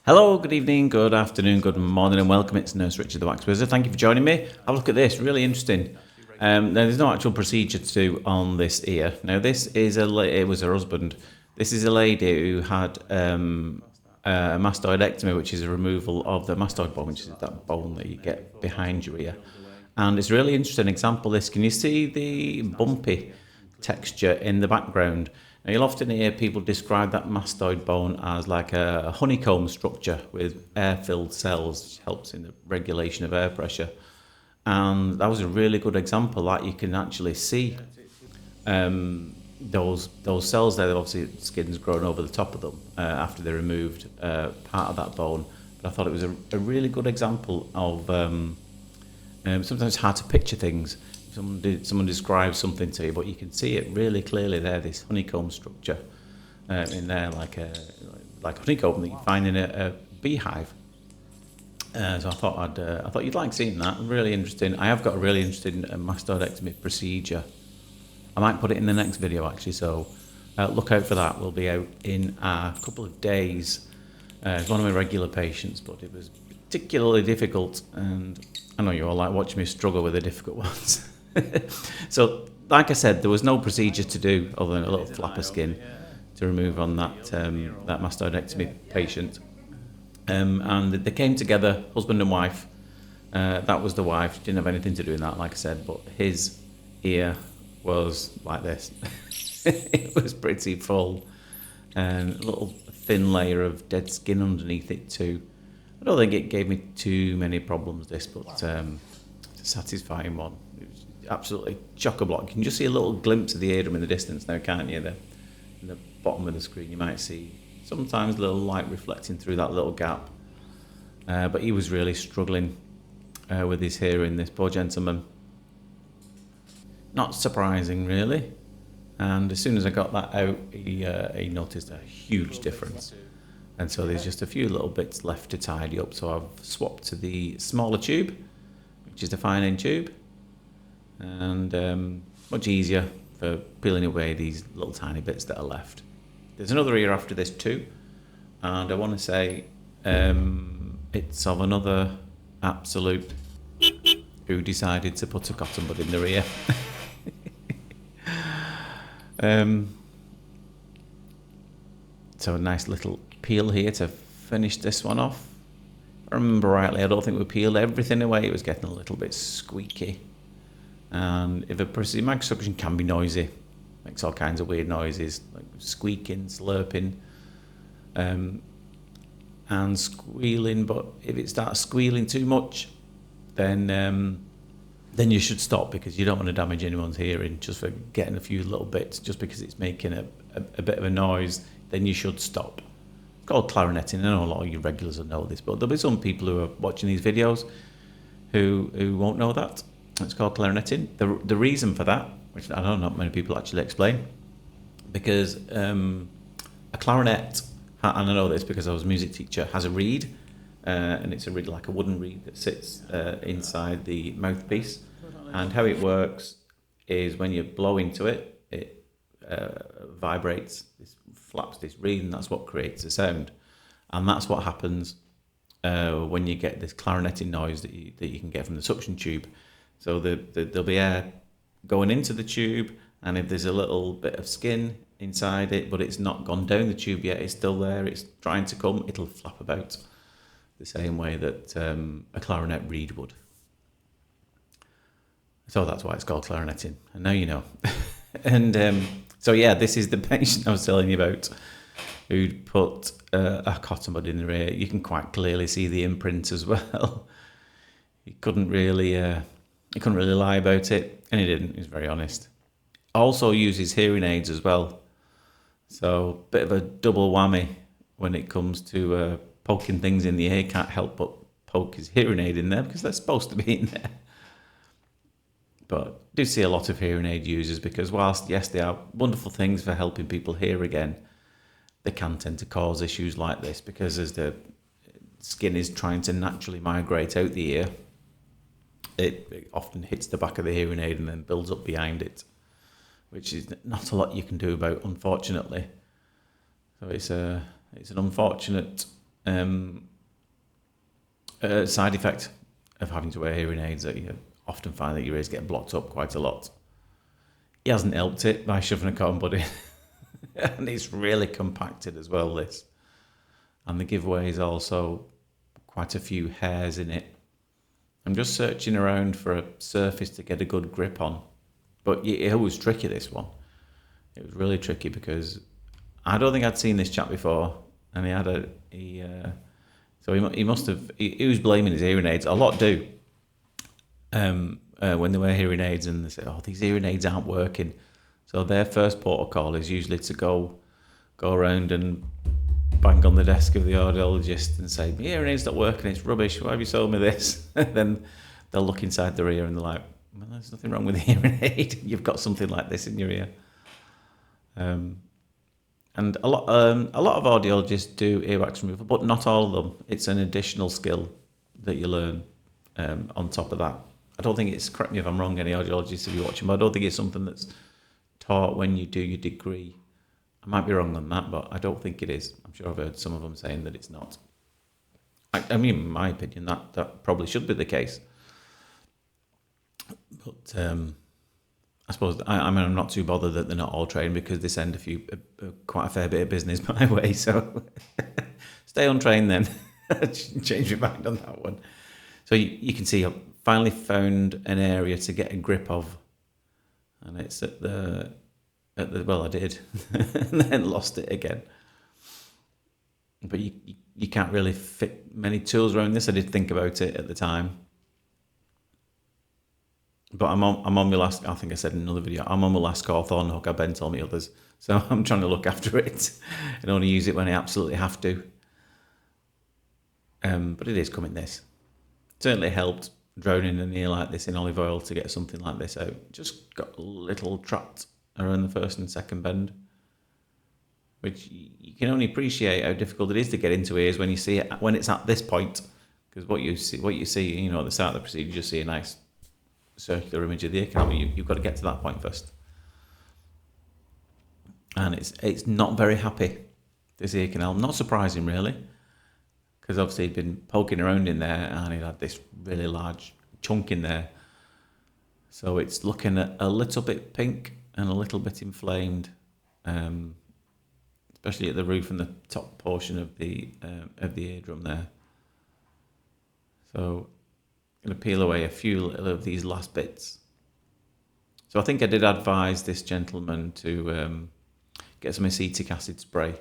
Hello, good evening, good afternoon, good morning, and welcome. It's Nurse Richard the Wax Wizard. Thank you for joining me. Have a look at this, really interesting. Now, there's no actual procedure to do on this ear. Now, this is it was her husband. This is a lady who had a mastoidectomy, which is a removal of the mastoid bone, which is that bone that you get behind your ear. And it's a really interesting example. This, can you see the bumpy texture in the background? Now, you'll often hear people describe that mastoid bone as like a honeycomb structure with air-filled cells, which helps in the regulation of air pressure. And that was a really good example that you can actually see those cells there. Obviously, the skin's grown over the top of them after they removed part of that bone. But I thought it was a really good example of sometimes it's hard to picture things. Someone describes something to you, but you can see it really clearly there. This honeycomb structure in there, like honeycomb that you find in a beehive. So I thought you'd like seeing that. Really interesting. I have got a really interesting mastoidectomy procedure. I might put it in the next video actually. So look out for that. We'll be out in a couple of days. It's one of my regular patients, but it was particularly difficult, and I know you all like watching me struggle with the difficult ones. So, like I said, there was no procedure to do other than a little flap of skin to remove on that mastoidectomy patient. And they came together, husband and wife. That was the wife. Didn't have anything to do with that, like I said, but his ear was like this. It was pretty full, and a little thin layer of dead skin underneath it too. I don't think it gave me too many problems, this, but it's a satisfying one. It was absolutely chock-a-block. You can just see a little glimpse of the eardrum in the distance now, can't you? In the bottom of the screen, you might see sometimes a little light reflecting through that little gap. But he was really struggling with his hearing, this poor gentleman. Not surprising, really. And as soon as I got that out, he noticed a huge difference. And so there's just a few little bits left to tidy up. So I've swapped to the smaller tube, which is the fine-end tube. And much easier for peeling away these little tiny bits that are left. There's another ear after this too. And I want to say it's of another absolute who decided to put a cotton bud in their ear. So a nice little peel here to finish this one off. If I remember rightly, I don't think we peeled everything away. It was getting a little bit squeaky. And if a microsuction can be noisy, makes all kinds of weird noises, like squeaking, slurping, and squealing. But if it starts squealing too much, then you should stop, because you don't want to damage anyone's hearing just for getting a few little bits. Just because it's making a bit of a noise, then you should stop. It's called clarineting. I know a lot of you regulars will know this, but there'll be some people who are watching these videos who won't know that. It's called clarineting. The reason for that, which I know not many people actually explain, because a clarinet, and I know this because I was a music teacher, has a reed, and it's a reed like a wooden reed that sits inside the mouthpiece. And how it works is when you blow into it, it vibrates, this flaps this reed, and that's what creates the sound. And that's what happens when you get this clarineting noise that you can get from the suction tube. So there'll be air going into the tube, and if there's a little bit of skin inside it, but it's not gone down the tube yet, it's still there, it's trying to come, it'll flap about the same way that a clarinet reed would. So that's why it's called clarineting, and now you know. And so yeah, this is the patient I was telling you about, who'd put a cotton bud in their ear. You can quite clearly see the imprint as well. He couldn't really lie about it, and he didn't. He was very honest. Also uses hearing aids as well, so bit of a double whammy when it comes to poking things in the ear. Can't help but poke his hearing aid in there because they're supposed to be in there. But I do see a lot of hearing aid users, because whilst yes, they are wonderful things for helping people hear again, they can tend to cause issues like this, because as the skin is trying to naturally migrate out the ear, it often hits the back of the hearing aid and then builds up behind it, which is not a lot you can do about, unfortunately. So it's an unfortunate side effect of having to wear hearing aids that you often find that your ears get blocked up quite a lot. He hasn't helped it by shoving a cotton bud in. And it's really compacted as well, this. And the giveaway is also quite a few hairs in it. I'm just searching around for a surface to get a good grip on. But it was tricky, this one. It was really tricky because I don't think I'd seen this chap before. And he must have, he was blaming his hearing aids. A lot do. When they wear hearing aids and they say, oh, these hearing aids aren't working. So their first protocol is usually to go around and bang on the desk of the audiologist and say, my hearing aid's not working, it's rubbish, why have you sold me this? And then they'll look inside their ear and they're like, well, there's nothing wrong with the hearing aid. You've got something like this in your ear. And a lot of audiologists do earwax removal, but not all of them. It's an additional skill that you learn on top of that. I don't think it's, correct me if I'm wrong, any audiologists if you're watching, but I don't think it's something that's taught when you do your degree. I might be wrong on that, but I don't think it is. I'm sure I've heard some of them saying that it's not. I mean, in my opinion, that probably should be the case. But I suppose I'm not too bothered that they're not all trained because they send quite a fair bit of business my way. So stay untrained then. Change your mind on that one. So you can see I've finally found an area to get a grip of, and it's at the well, I did, and then lost it again. But you can't really fit many tools around this. I did think about it at the time. But I'm on my last, I think I said in another video, I'm on my last Cawthorn hook. I've bent all my others. So I'm trying to look after it and only use it when I absolutely have to. But it is coming this. Certainly helped drowning an ear like this in olive oil to get something like this out. Just got a little trapped around the first and second bend, which you can only appreciate how difficult it is to get into ears when you see it, when it's at this point. Because what you see, at the start of the procedure, you just see a nice circular image of the ear canal, but you've got to get to that point first. And it's not very happy, this ear canal. Not surprising, really, because obviously he'd been poking around in there and he'd had this really large chunk in there. So it's looking a little bit pink and a little bit inflamed, especially at the roof and the top portion of the eardrum there. So I'm going to peel away a few of these last bits. So I think I did advise this gentleman to get some acetic acid spray,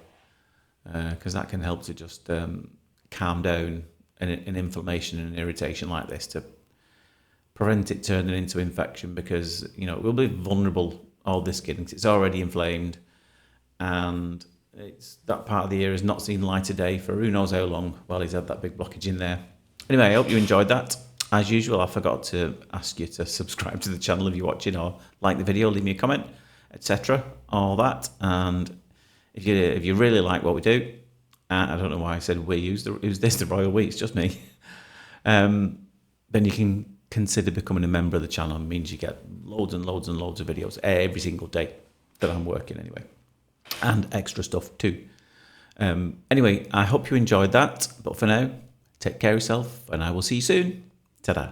because that can help to just calm down an inflammation and an irritation like this, to prevent it turning into infection, because it will be vulnerable, all this skin, because it's already inflamed and that part of the ear has not seen light of day for who knows how long while he's had that big blockage in there. Anyway, I hope you enjoyed that. As usual, I forgot to ask you to subscribe to the channel if you're watching, or like the video, leave me a comment, etc. All that. And if you really like what we do, I don't know why I said we, who's this, the royal we, it's just me, then you can consider becoming a member of the channel. It means you get loads and loads and loads of videos every single day that I'm working anyway, and extra stuff too. Anyway, I hope you enjoyed that, but for now, take care of yourself and I will see you soon. Ta-da.